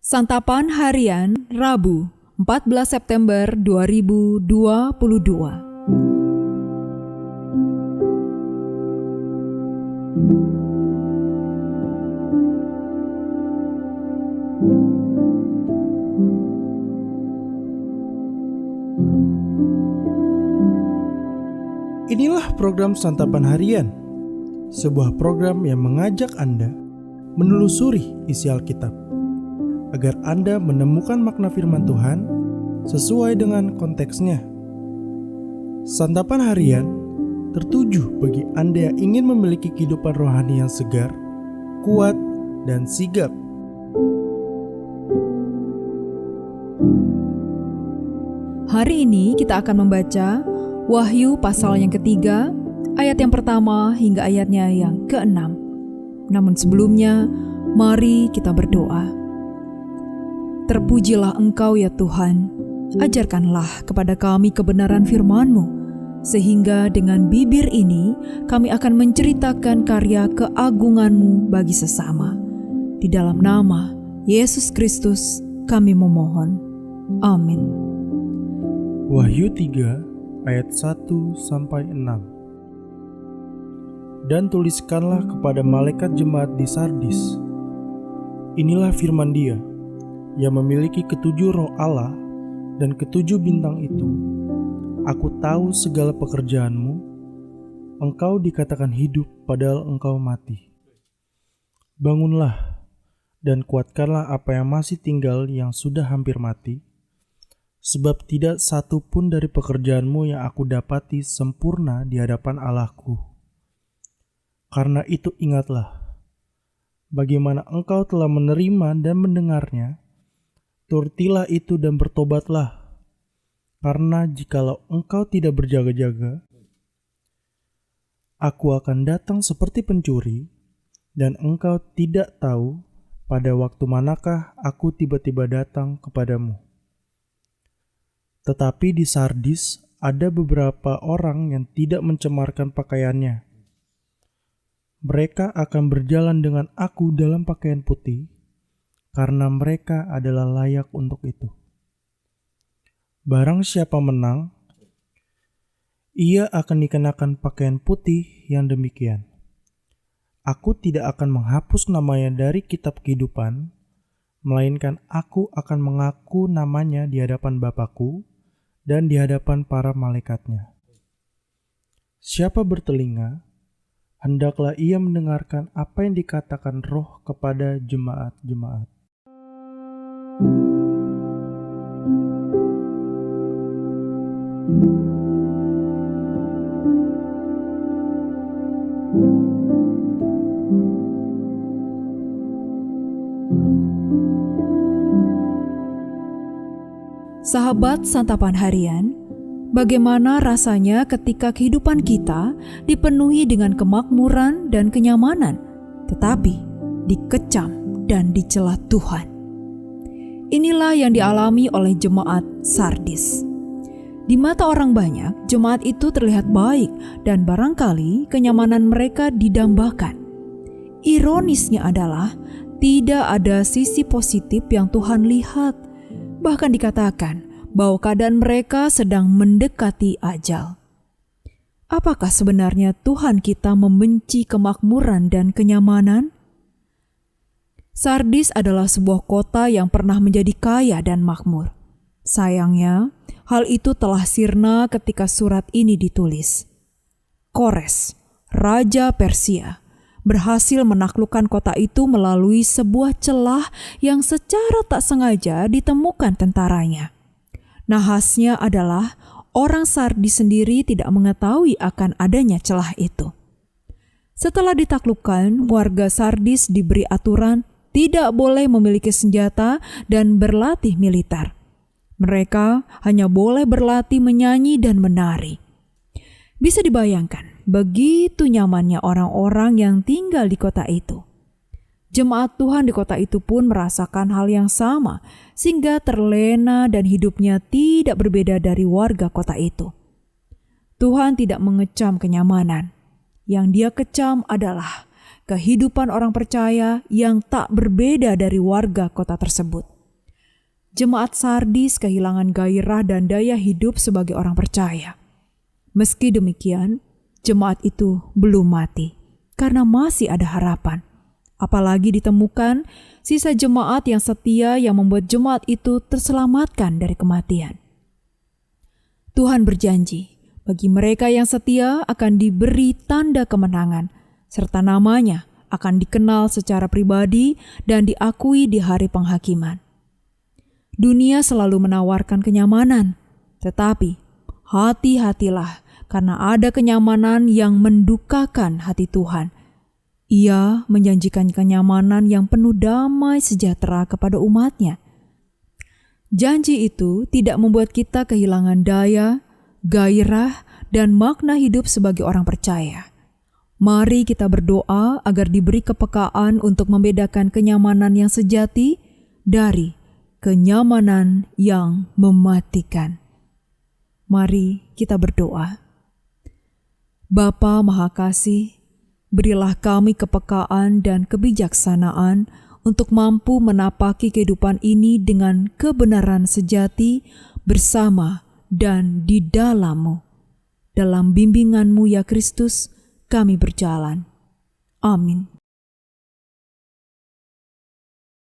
Santapan Harian Rabu 14 September 2022. Inilah program Santapan Harian, sebuah program yang mengajak Anda menelusuri isi Alkitab, agar Anda menemukan makna firman Tuhan sesuai dengan konteksnya. Santapan Harian tertuju bagi Anda yang ingin memiliki kehidupan rohani yang segar, kuat, dan sigap. Hari ini kita akan membaca Wahyu pasal yang ketiga, ayat yang pertama hingga ayatnya yang ke-6. Namun sebelumnya, mari kita berdoa. Terpujilah Engkau ya Tuhan, ajarkanlah kepada kami kebenaran firman-Mu, sehingga dengan bibir ini kami akan menceritakan karya keagungan-Mu bagi sesama. Di dalam nama Yesus Kristus kami memohon. Amin. Wahyu 3 ayat 1-6. Dan tuliskanlah kepada malaikat jemaat di Sardis, inilah firman Dia yang memiliki ketujuh roh Allah dan ketujuh bintang itu. Aku tahu segala pekerjaanmu, engkau dikatakan hidup padahal engkau mati. Bangunlah dan kuatkanlah apa yang masih tinggal yang sudah hampir mati, sebab tidak satu pun dari pekerjaanmu yang aku dapati sempurna di hadapan Allahku. Karena itu ingatlah, bagaimana engkau telah menerima dan mendengarnya, turutilah itu dan bertobatlah. Karena jikalau engkau tidak berjaga-jaga, aku akan datang seperti pencuri, dan engkau tidak tahu pada waktu manakah aku tiba-tiba datang kepadamu. Tetapi di Sardis ada beberapa orang yang tidak mencemarkan pakaiannya. Mereka akan berjalan dengan aku dalam pakaian putih, karena mereka adalah layak untuk itu. Barang siapa menang, ia akan dikenakan pakaian putih yang demikian. Aku tidak akan menghapus namanya dari kitab kehidupan, melainkan aku akan mengaku namanya di hadapan Bapa-Ku dan di hadapan para malaikatnya. Siapa bertelinga, hendaklah ia mendengarkan apa yang dikatakan Roh kepada jemaat-jemaat. Sahabat Santapan Harian, bagaimana rasanya ketika kehidupan kita dipenuhi dengan kemakmuran dan kenyamanan, tetapi dikecam dan dicela Tuhan? Inilah yang dialami oleh jemaat Sardis. Di mata orang banyak, jemaat itu terlihat baik dan barangkali kenyamanan mereka didambakan. Ironisnya adalah tidak ada sisi positif yang Tuhan lihat. Bahkan dikatakan bahwa keadaan mereka sedang mendekati ajal. Apakah sebenarnya Tuhan kita membenci kemakmuran dan kenyamanan? Sardis adalah sebuah kota yang pernah menjadi kaya dan makmur. Sayangnya, hal itu telah sirna ketika surat ini ditulis. Kores, Raja Persia, berhasil menaklukkan kota itu melalui sebuah celah yang secara tak sengaja ditemukan tentaranya. Nahasnya adalah orang Sardis sendiri tidak mengetahui akan adanya celah itu. Setelah ditaklukkan, warga Sardis diberi aturan tidak boleh memiliki senjata dan berlatih militer. Mereka hanya boleh berlatih menyanyi dan menari. Bisa dibayangkan begitu nyamannya orang-orang yang tinggal di kota itu. Jemaat Tuhan di kota itu pun merasakan hal yang sama, sehingga terlena dan hidupnya tidak berbeda dari warga kota itu. Tuhan tidak mengecam kenyamanan. Yang Dia kecam adalah kehidupan orang percaya yang tak berbeda dari warga kota tersebut. jemaat Sardis kehilangan gairah dan daya hidup sebagai orang percaya. Meski demikian, jemaat itu belum mati karena masih ada harapan. Apalagi ditemukan sisa jemaat yang setia yang membuat jemaat itu terselamatkan dari kematian. Tuhan berjanji, bagi mereka yang setia akan diberi tanda kemenangan, serta namanya akan dikenal secara pribadi dan diakui di hari penghakiman. Dunia selalu menawarkan kenyamanan, tetapi hati-hatilah karena ada kenyamanan yang mendukakan hati Tuhan. Ia menjanjikan kenyamanan yang penuh damai sejahtera kepada umat-Nya. Janji itu tidak membuat kita kehilangan daya, gairah, dan makna hidup sebagai orang percaya. Mari kita berdoa agar diberi kepekaan untuk membedakan kenyamanan yang sejati dari kenyamanan yang mematikan. Mari kita berdoa. Bapa Maha Kasih, berilah kami kepekaan dan kebijaksanaan untuk mampu menapaki kehidupan ini dengan kebenaran sejati bersama dan di dalam-Mu. Dalam bimbingan-Mu ya Kristus, kami berjalan. Amin.